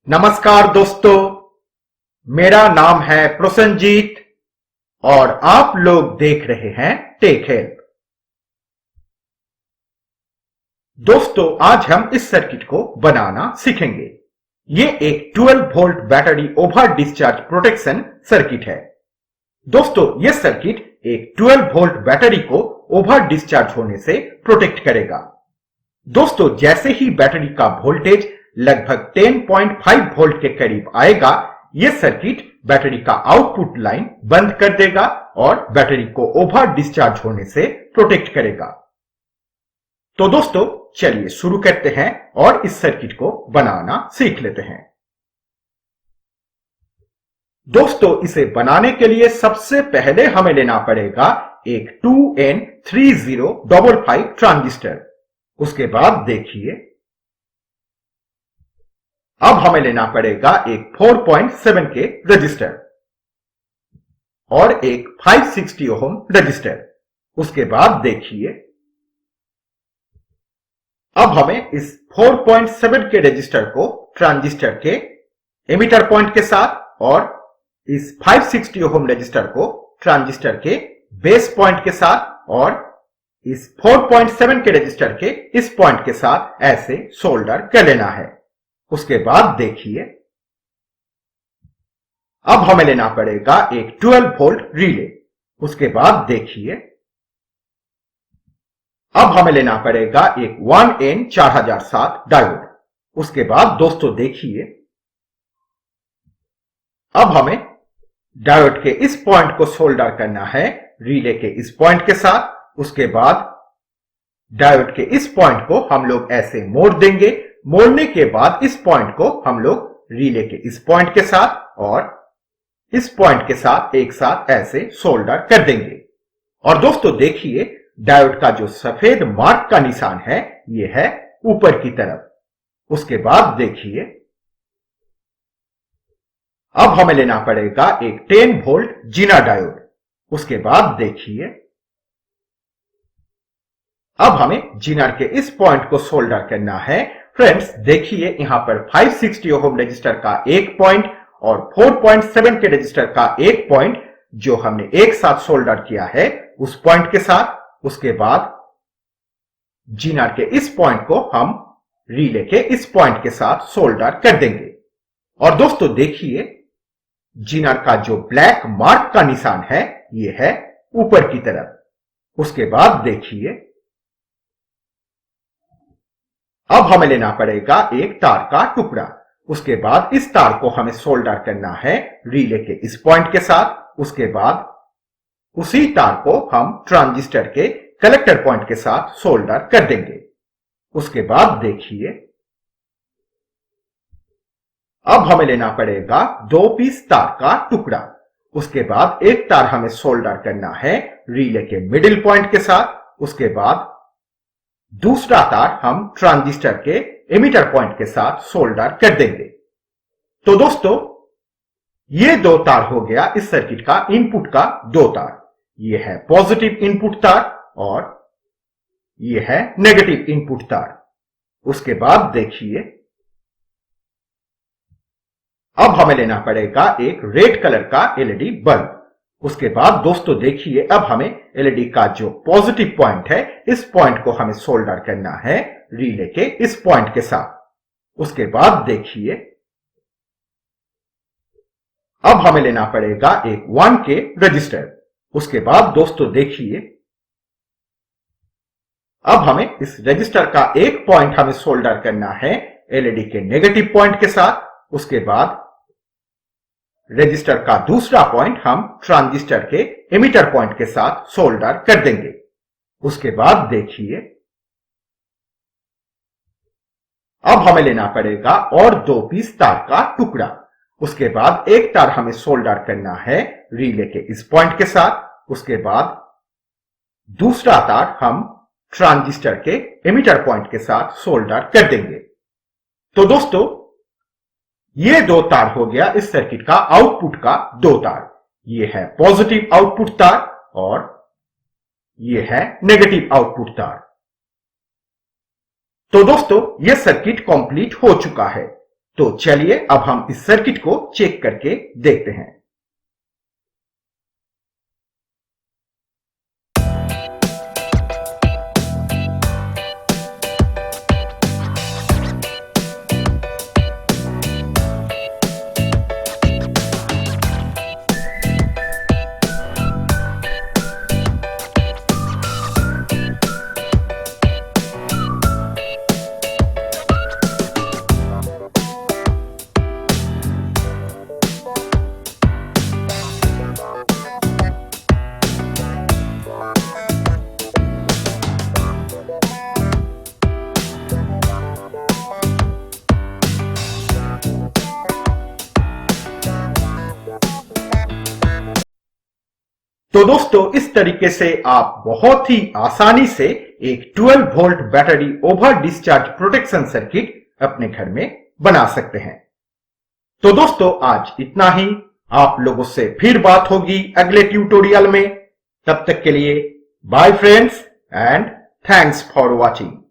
नमस्कार दोस्तों, मेरा नाम है प्रसन्नजीत और आप लोग देख रहे हैं टेक हेल्प। दोस्तों, आज हम इस सर्किट को बनाना सीखेंगे। ये एक 12 volt battery over discharge protection circuit है। दोस्तों, यह सर्किट एक 12 वोल्ट बैटरी को ओवर डिस्चार्ज होने से प्रोटेक्ट करेगा। दोस्तों, जैसे ही बैटरी का वोल्टेज लगभग 10.5 वोल्ट के करीब आएगा, यह सर्किट बैटरी का आउटपुट लाइन बंद कर देगा और बैटरी को ओवर डिस्चार्ज होने से प्रोटेक्ट करेगा। तो दोस्तों, चलिए शुरू करते हैं और इस सर्किट को बनाना सीख लेते हैं। दोस्तों, इसे बनाने के लिए सबसे पहले हमें लेना पड़ेगा एक 2N3055 ट्रांजिस्टर। उसके बाद देखिए, अब हमें लेना पड़ेगा एक 4.7 के रजिस्टर और एक 560 ओम रजिस्टर। उसके बाद देखिए, अब हमें इस 4.7 के रजिस्टर को ट्रांजिस्टर के एमिटर पॉइंट के साथ और इस 560 ओम रजिस्टर को ट्रांजिस्टर के बेस पॉइंट के साथ और इस 4.7 के रजिस्टर के इस पॉइंट के साथ ऐसे सोल्डर कर लेना है। उसके बाद देखिए, अब हमें लेना पड़ेगा एक 12 वोल्ट रिले। उसके बाद देखिए, अब हमें लेना पड़ेगा एक 1N4007 डायोड। उसके बाद दोस्तों देखिए, अब हमें डायोड के इस पॉइंट को सोल्डर करना है रिले के इस पॉइंट के साथ। उसके बाद डायोड के इस पॉइंट को हम लोग ऐसे मोड़ देंगे। मोड़ने के बाद इस पॉइंट को हम लोग रिले के इस पॉइंट के साथ और इस पॉइंट के साथ एक साथ ऐसे सोल्डर कर देंगे। और दोस्तों देखिए, डायोड का जो सफेद मार्क का निशान है, ये है ऊपर की तरफ। उसके बाद देखिए, अब हमें लेना पड़ेगा एक 10 वोल्ट जीना डायोड। उसके बाद देखिए, अब हमें जीनर के इस पॉइंट को सोल्डर करना है। फ्रेंड्स देखिए, यहां पर 560 ओम रजिस्टर का एक पॉइंट और 4.7 के रजिस्टर का एक पॉइंट जो हमने एक साथ सोल्डर किया है उस पॉइंट के साथ। उसके बाद जीनर के इस पॉइंट को हम रिले के इस पॉइंट के साथ सोल्डर कर देंगे। और दोस्तों देखिए, जीनर का जो ब्लैक मार्क का निशान है, ये है ऊपर की तरफ। उसके बाद देखिए, अब हमें लेना पड़ेगा एक तार का टुकड़ा। उसके बाद इस तार को हमें सोल्डर करना है रिले के इस पॉइंट के साथ। उसके बाद उसी तार को हम ट्रांजिस्टर के कलेक्टर पॉइंट के साथ सोल्डर कर देंगे। उसके बाद देखिए, अब हमें लेना पड़ेगा 2 पीस तार का टुकड़ा। उसके बाद एक तार हमें सोल्डर करना है रिले के मिडिल पॉइंट के साथ। उसके बाद दूसरा तार हम ट्रांजिस्टर के एमिटर पॉइंट के साथ सोल्डर कर देंगे। तो दोस्तों, ये दो तार हो गया इस सर्किट का इनपुट का दो तार। ये है पॉजिटिव इनपुट तार और ये है नेगेटिव इनपुट तार। उसके बाद देखिए, अब हमें लेना पड़ेगा एक रेड कलर का एलईडी बल्ब। उसके बाद दोस्तों देखिए, अब हमें एलईडी का जो पॉजिटिव पॉइंट है, इस पॉइंट को हमें सोल्डर करना है रिले के इस पॉइंट के साथ। उसके बाद देखिए, अब हमें लेना पड़ेगा एक 1 के रजिस्टर। उसके बाद दोस्तों देखिए, अब हमें इस रजिस्टर का एक पॉइंट हमें सोल्डर करना है एलईडी के नेगेटिव पॉइंट के साथ। उसके बाद रजिस्टर का दूसरा पॉइंट हम ट्रांजिस्टर के एमिटर पॉइंट के साथ सोल्डर कर देंगे। उसके बाद देखिए, अब हमें लेना पड़ेगा और 2 पीस तार का टुकड़ा। उसके बाद एक तार हमें सोल्डर करना है रिले के इस पॉइंट के साथ। उसके बाद दूसरा तार हम ट्रांजिस्टर के एमिटर पॉइंट के साथ सोल्डर कर देंगे। तो दोस्तों, ये दो तार हो गया इस सर्किट का आउटपुट का दो तार। ये है पॉजिटिव आउटपुट तार और ये है नेगेटिव आउटपुट तार। तो दोस्तों, यह सर्किट कंप्लीट हो चुका है। तो चलिए अब हम इस सर्किट को चेक करके देखते हैं। तो दोस्तों इस तरीके से आप बहुत ही आसानी से एक 12 volt battery over discharge protection circuit अपने घर में बना सकते हैं। तो दोस्तों आज इतना ही। आप लोगों से फिर बात होगी अगले ट्यूटोरियल में। तब तक के लिए bye friends and thanks for watching.